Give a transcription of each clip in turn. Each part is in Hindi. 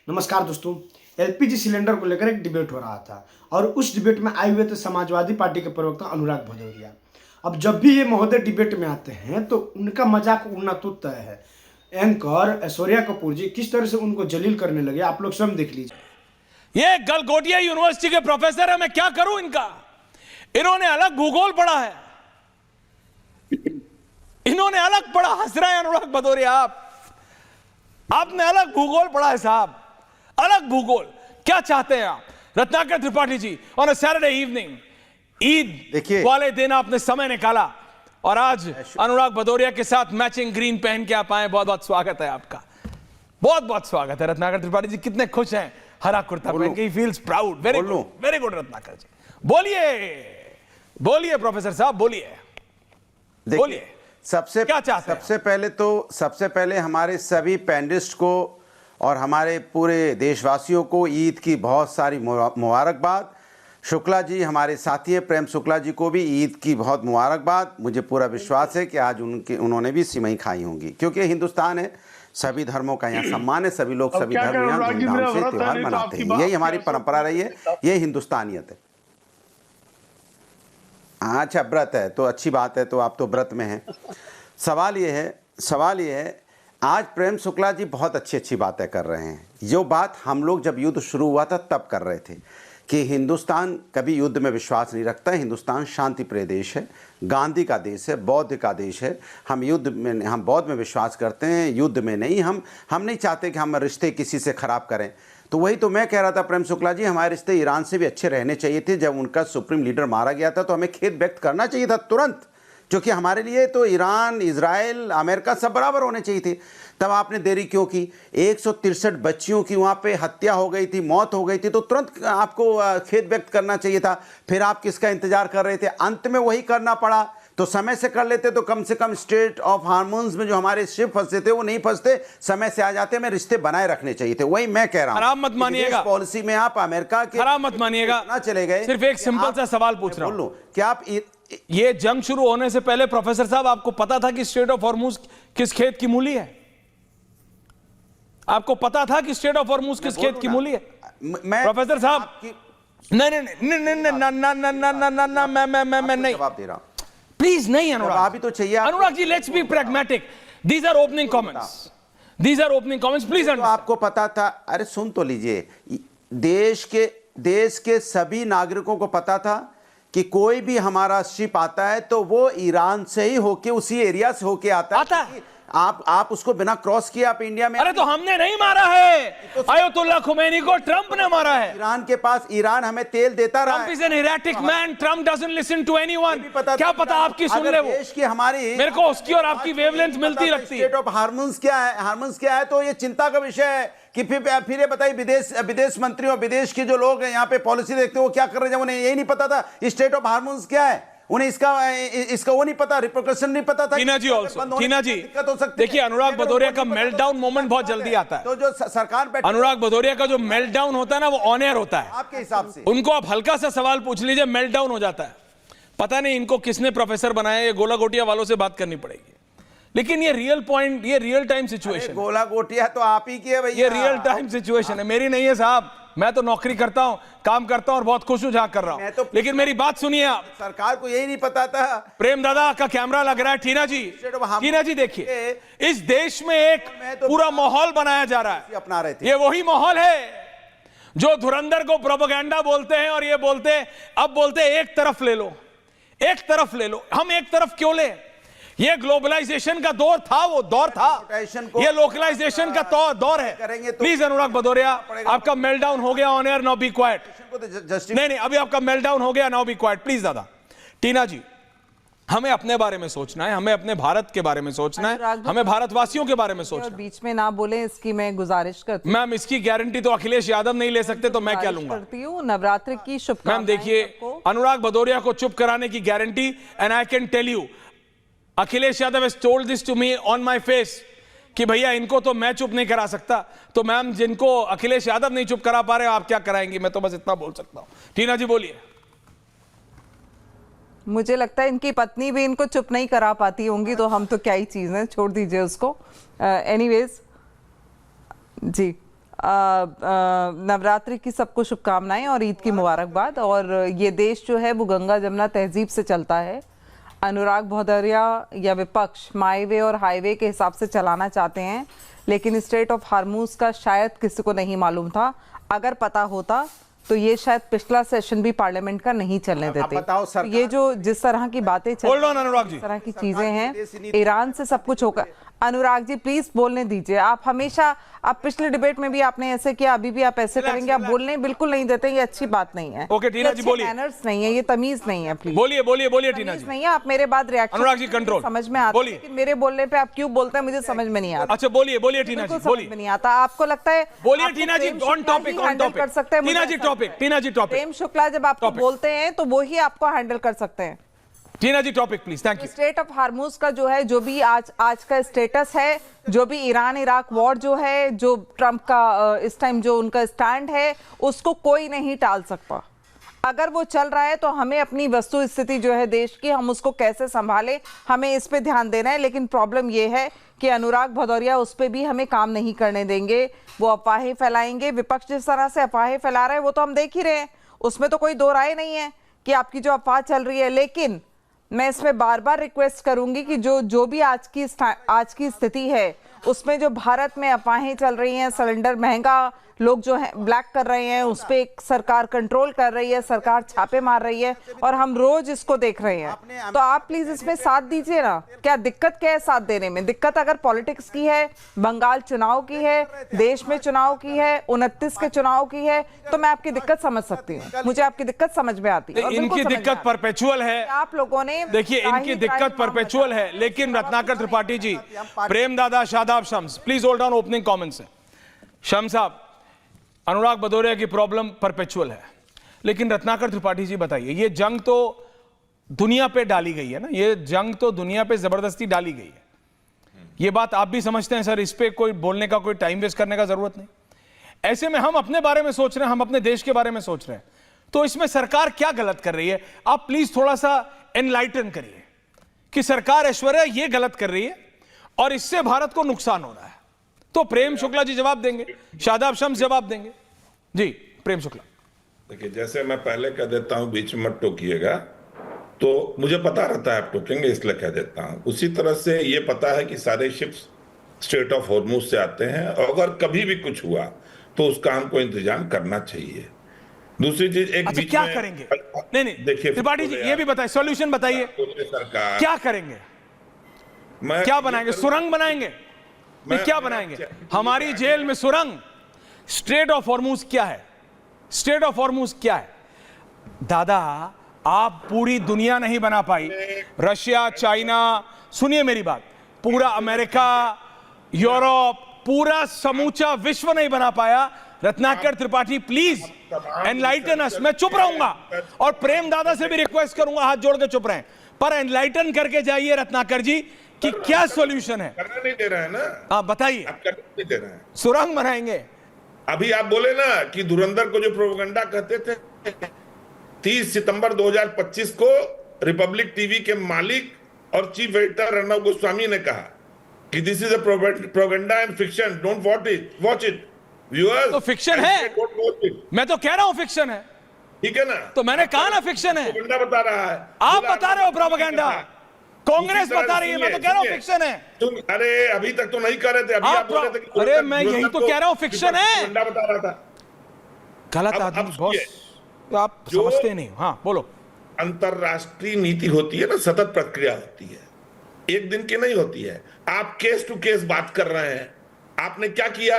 नमस्कार दोस्तों। एलपीजी सिलेंडर को लेकर एक डिबेट हो रहा था और उस डिबेट में आए हुए थे समाजवादी पार्टी के प्रवक्ता अनुराग भदौरिया। अब जब भी ये महोदय डिबेट में आते हैं तो उनका मजाक उड़ना तो तय है। एंकर ऐश्वर्या कपूर जी किस तरह से उनको जलील करने लगे, आप लोग स्वयं देख लीजिए। ये गलगोटिया यूनिवर्सिटी के प्रोफेसर है, मैं क्या करूं इनका। इन्होंने अलग भूगोल पढ़ा है, इन्होंने अलग पढ़ा। हंस रहे हैं अनुराग भदौरिया, आपने अलग भूगोल पढ़ा है साहब, अलग भूगोल। क्या चाहते हैं आप? Ratnakar Tripathi ji, on a Saturday evening, Eid वाले दिन आपने समय निकाला और आज अनुराग भदौरिया के साथ मैचिंग ग्रीन पहन के आप आए। बहुत बहुत स्वागत है आपका, बहुत बहुत स्वागत है। रत्नाकर त्रिपाठी जी कितने खुश हैं हरा कुर्ता पहन के, he feels proud. Very good, very good Ratnakar ji. बोलिए बोलिए प्रोफेसर साहब, बोलिए बोलिए। सबसे पहले हमारे सभी पैनलिस्ट को और हमारे पूरे देशवासियों को ईद की बहुत सारी मुबारकबाद। शुक्ला जी हमारे साथी हैं, प्रेम शुक्ला जी को भी ईद की बहुत मुबारकबाद। मुझे पूरा विश्वास है कि आज उन्होंने भी सिमई खाई होंगी, क्योंकि हिंदुस्तान है, सभी धर्मों का यहाँ सम्मान है, सभी लोग सभी धर्म यहाँ धूमधाम से त्यौहार मनाते हैं। यही हमारी परंपरा रही है, यही हिंदुस्तानियत है। अच्छा, व्रत है तो अच्छी बात है, तो आप तो व्रत में हैं। सवाल ये है आज प्रेम शुक्ला जी बहुत अच्छी बातें कर रहे हैं। जो बात हम लोग जब युद्ध शुरू हुआ था तब कर रहे थे कि हिंदुस्तान कभी युद्ध में विश्वास नहीं रखता है, हिंदुस्तान शांति प्रिय देश है, गांधी का देश है, बौद्ध का देश है। हम बौद्ध में विश्वास करते हैं, युद्ध में नहीं। हम नहीं चाहते कि हम रिश्ते किसी से ख़राब करें। तो वही तो मैं कह रहा था प्रेम शुक्ला जी, हमारे रिश्ते ईरान से भी अच्छे रहने चाहिए थे। जब उनका सुप्रीम लीडर मारा गया था तो हमें खेद व्यक्त करना चाहिए था तुरंत, क्योंकि हमारे लिए तो ईरान, इजराइल, अमेरिका सब बराबर होने चाहिए थे। तब आपने देरी क्यों की? 163 बच्चियों की वहाँ पे हत्या हो गई थी, मौत हो गई थी, तो तुरंत आपको खेद व्यक्त करना चाहिए था। फिर आप किसका इंतजार कर रहे थे? अंत में वही करना पड़ा। तो समय से कर लेते तो कम से कम स्टेट ऑफ हार्मोन्स में जो हमारे शिप फंसे थे वो नहीं फंसते, समय से आ जाते। हमें रिश्ते बनाए रखने चाहिए थे। वही मैं कह रहा हूँ। खराब मत मानिएगा, पॉलिसी में आप अमेरिका के खराब मत मानिएगा, ना चले गए। सिर्फ एक सिंपल सा सवाल पूछ रहा हूँ, क्या आप ये जंग शुरू होने से पहले प्रोफेसर साहब आपको पता था कि स्ट्रेट ऑफ हॉर्मूज किस खेत की मूली है? आपको पता था कि स्ट्रेट ऑफ हॉर्मूज किस खेत की मूली है? प्रोफेसर साहब नहीं मैं नहीं जवाब दे रहा हूं, प्लीज नहीं। अनुराग अभी तो चाहिए Anurag ji, let's be pragmatic. These are opening comments, these are opening comments, please. तो आपको पता था? अरे सुन तो लीजिए, देश के सभी नागरिकों को पता था कि कोई भी हमारा शिप आता है तो वो ईरान से ही होके, उसी एरिया से होके आता है। आप उसको बिना क्रॉस किए आप इंडिया में। अरे तो हमने नहीं मारा है, अयतुल्लाह खुमैनी को ट्रंप ने मारा है। ईरान हमें तेल देता रहा है। Trump is an erratic man, Trump doesn't listen to anyone. क्या पता आपकी सुन ले वो। देश की हमारी, मेरे को उसकी और आपकी वेवलेंथ मिलती लगती है। स्टेट ऑफ हार्मोन्स क्या है, तो ये चिंता का विषय है कि फिर ये बताइए विदेश मंत्री और विदेश के जो लोग यहाँ पे पॉलिसी देखते हैं वो क्या कर रहे हैं? उन्हें यही नहीं पता था स्टेट ऑफ हार्मोन्स क्या है, उन्हें इसका वो नहीं पता, रिप्रिकॉशन नहीं पता था। टीना जी देखिए, अनुराग भदौरिया का मेल्टडाउन मोमेंट बहुत जल्दी आता है। तो जो सरकार अनुराग भदौरिया का जो मेल्टडाउन होता है ना, वो ऑन एयर होता है। आपके हिसाब से उनको आप हल्का सा सवाल पूछ लीजिए, मेल्टडाउन हो जाता है। पता नहीं इनको किसने प्रोफेसर बनाया, ये गोला गोटिया वालों से बात करनी पड़ेगी। लेकिन ये रियल पॉइंट, ये रियल टाइम सिचुएशन। गोला गोटिया तो आप ही की है भैया, ये रियल टाइम सिचुएशन है, मेरी नहीं है साहब। मैं तो नौकरी करता हूं, काम करता हूं और बहुत खुश हूं जहां कर रहा हूं। लेकिन मेरी बात सुनिए आप। सरकार को यही नहीं पता था। प्रेम दादा का कैमरा लग रहा है। टीना जी देखिए, इस देश में एक पूरा माहौल बनाया जा रहा है, अपना रहे थे। ये वही माहौल है जो धुरंधर को प्रोपेगेंडा बोलते हैं और ये बोलते एक तरफ ले लो, एक तरफ ले लो। हम एक तरफ क्यों ले? ये ग्लोबलाइजेशन का दौर था, वो दौर था, ये लोकलाइजेशन का दौर है। प्लीज अनुराग भदौरिया, आपका मेल्टडाउन हो गया on air, now be quiet. नहीं, अभी आपका मेल्टडाउन हो गया, नाउ बी क्वाइट प्लीज। दादा टीना जी, हमें अपने बारे में सोचना है, हमें अपने भारत के बारे में सोचना है, हमें भारतवासियों के बारे में सोचना है। बीच में ना बोले, इसकी मैं गुजारिश करती हूँ। मैम, इसकी गारंटी तो अखिलेश यादव नहीं ले सकते, तो मैं क्या लूंगा? नवरात्रि की शुभकामनाएं। मैम देखिए, अनुराग भदौरिया को चुप कराने की guarantee, and I can tell you, Akhilesh Yadav has told this to me on my face कि भैया इनको तो मैं चुप नहीं करा सकता। तो मैम, जिनको अखिलेश यादव नहीं चुप करा पा रहे, आप क्या कराएंगी? मैं तो बस इतना बोल सकता हूं। टीना जी बोलिए। मुझे लगता है इनकी पत्नी भी इनको चुप नहीं करा पाती होंगी, तो हम तो क्या ही चीज है, छोड़ दीजिए उसको। एनीवेज जी, नवरात्रि की सबको शुभकामनाएं और ईद की मुबारकबाद। और ये देश जो है वो गंगा जमुना तहजीब से चलता है। अनुराग भदौरिया या विपक्ष माईवे और हाईवे के हिसाब से चलाना चाहते हैं, लेकिन स्ट्रेट ऑफ हार्मूज का शायद किसी को नहीं मालूम था। अगर पता होता तो ये शायद पिछला सेशन भी पार्लियामेंट का नहीं चलने देते। बताओ सरकार, ये जो जिस तरह की बातें चल Hold on, अनुराग जी। इस तरह की चीजें हैं, ईरान से सब कुछ होगा। अनुराग जी प्लीज बोलने दीजिए। आप हमेशा, आप पिछले डिबेट में भी आपने ऐसे किया, अभी भी आप ऐसे करेंगे। आप बोलने बिल्कुल नहीं देते, ये अच्छी बात नहीं है। ओके, टीना जी बोलिए। मैनर्स नहीं है, ये तमीज नहीं है। प्लीज बोलिए बोलिए बोलिए टीना तमीज जी। नहीं है। आप मेरे बाद रिएक्शन अनुराग जी, कंट्रोल। समझ में आता है, बोलिए। लेकिन मेरे बोलने पे आप क्यों बोलते हैं मुझे समझ में नहीं आता। अच्छा बोलिए बोलिए टीना जी, बिल्कुल समझ बोलिए में नहीं आता। आपको लगता है बोलिए आपको टीना जी, प्रेम ऑन शुक्ला टॉपिक ही ऑन हैंडल टॉपिक कर सकते हैं। टीना मुझे जी ऐसा टॉपिक, टीना जी टॉपिक, प्रेम शुक्ला जब आपको टॉपिक। बोलते हैं तो वो ही आपको हैंडल कर सकते हैं। Tina ji topic please, thank you. Strait of Hormuz का जो है, जो भी आज का स्टेटस है, जो भी ईरान इराक वॉर जो है, जो ट्रंप का इस टाइम जो उनका स्टैंड है, उसको कोई नहीं टाल सकता। अगर वो चल रहा है तो हमें अपनी वस्तु स्थिति जो है देश की, हम उसको कैसे संभालें, हमें इस पे ध्यान देना है। लेकिन प्रॉब्लम ये है कि अनुराग भदौरिया उस पर भी हमें काम नहीं करने देंगे। वो अफवाहें फैलाएंगे। विपक्ष जिस तरह से अफवाहें फैला रहे हैं वो तो हम देख ही रहे हैं, उसमें तो कोई दो राय नहीं है कि आपकी जो अफवाह चल रही है। लेकिन मैं इसमें बार बार रिक्वेस्ट करूंगी कि जो भी आज की स्थिति है उसमें जो भारत में अफवाहें चल रही हैं, सिलेंडर महंगा, लोग जो है ब्लैक कर रहे हैं, उस पे सरकार कंट्रोल कर रही है, सरकार छापे मार रही है और हम रोज इसको देख रहे हैं। तो आप प्लीज इसमें साथ दीजिए ना। क्या दिक्कत क्या है साथ देने में? दिक्कत अगर पॉलिटिक्स की है, बंगाल चुनाव की है, देश में चुनाव की है, 29 के चुनाव की है, तो मैं आपकी दिक्कत समझ सकती हूँ। मुझे आपकी दिक्कत समझ में आती है और बिल्कुल इनकी समझ में दिक्कत आती है। परपेचुअल है। आप लोगों ने देखिए इनकी दिक्कत परपेचुअल है, लेकिन रत्नाकर त्रिपाठी जी, प्रेम दादा, Shadab, Shams, please hold on opening comments है। शम्स साहब, अनुराग भदौरिया की प्रॉब्लम परपेचुअल है, लेकिन रत्नाकर त्रिपाठी जी बताइए, ये जंग तो दुनिया पे डाली गई है ना, ये जंग तो दुनिया पे जबरदस्ती डाली गई है। ये बात आप भी समझते हैं सर, इस पे कोई बोलने का, कोई टाइम वेस्ट करने का जरूरत नहीं। ऐसे में हम अपने बारे में सोच रहे हैं, हम अपने देश के बारे में सोच रहे हैं, तो इसमें सरकार क्या गलत कर रही है? आप प्लीज थोड़ा सा एनलाइटन करिए कि सरकार ऐश्वर्या ये गलत कर रही है और इससे भारत को नुकसान हो रहा है। तो प्रेम शुक्ला जी जवाब देंगे, शादाब शम्स जवाब देंगे। जी प्रेम शुक्ला। देखिए, जैसे मैं पहले कह देता हूं बीच में मत टोकिएगा, तो मुझे पता रहता है आप टोकेंगे इसलिए कह देता हूं। उसी तरह से ये पता है कि सारे शिप्स स्ट्रेट ऑफ हॉर्मूज से आते हैं और अगर कभी भी कुछ हुआ तो उसका हमको इंतजाम करना चाहिए। दूसरी चीज, एक अच्छा बीच क्या में करेंगे? नहीं देखिए त्रिपाठी जी, ये भी बताइए, सॉल्यूशन बताइए, सरकार क्या करेंगे? मैं क्या बनाएंगे? सुरंग बनाएंगे? नहीं, क्या बनाएंगे? हमारी जेल में सुरंग? स्ट्रेट ऑफ हॉर्मूज क्या है? स्ट्रेट ऑफ हॉर्मूज क्या है? दादा, आप पूरी दुनिया नहीं बना पाई, रशिया, चाइना, सुनिए मेरी बात, पूरा अमेरिका, यूरोप, पूरा समूचा विश्व नहीं बना पाया। रत्नाकर त्रिपाठी प्लीज एनलाइटन अस। मैं चुप रहूंगा और प्रेम दादा से भी रिक्वेस्ट करूंगा हाथ जोड़ के चुप रहें, पर एनलाइटन करके जाइए रत्नाकर जी कि क्या सॉल्यूशन है। करना नहीं दे रहे हैं ना आप बताइए। आप करना नहीं दे रहे हैं। सुरंग बनाएंगे? अभी आप बोले ना कि धुरंधर को जो प्रोपेगेंडा कहते थे, 30 सितंबर 2025 को रिपब्लिक टीवी के मालिक और चीफ एडिटर अर्णव गोस्वामी ने कहा कि this is a propaganda and fiction, don't watch it viewers. तो फिक्शन है, मैं तो कह रहा हूं फिक्शन है, ठीक है ना? तो मैंने कहा ना फिक्शन है। प्रोपेगेंडा बता रहा है, आप बता रहे हो प्रोपेगेंडा, कांग्रेस बता रही है, मैं तो कह रहा हूं फिक्शन है। तुम अरे अभी तक तो नहीं कर रहे थे, अभी आप बोल रहे थे कि अरे मैं यही तो कह रहा हूं फिक्शन है। प्रोपेगेंडा बता रहा था। गलत अब आदमी सुनिए, बॉस, तो आप समझते नहीं। हाँ बोलो। अंतरराष्ट्रीय नीति होती है ना, सतत प्रक्रिया होती है, एक दिन की नहीं होती है। आप केस टू केस बात कर रहे हैं। आपने क्या किया?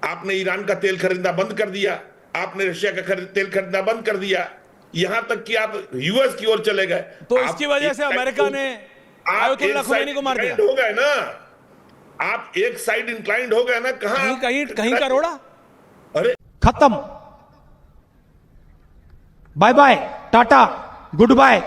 आपने ईरान का तेल खरीदना बंद कर दिया, आपने रशिया का तेल खरीदना बंद कर दिया, यहां तक कि आप यूएस की ओर चले गए। तो इसकी वजह से अमेरिका ने आयतुल्लाह खुमैनी को मार दिया। हो गए ना, आप एक साइड इंक्लाइंड हो गए ना। कहीं का रोड़ा अरे खत्म, bye bye, tata, good bye.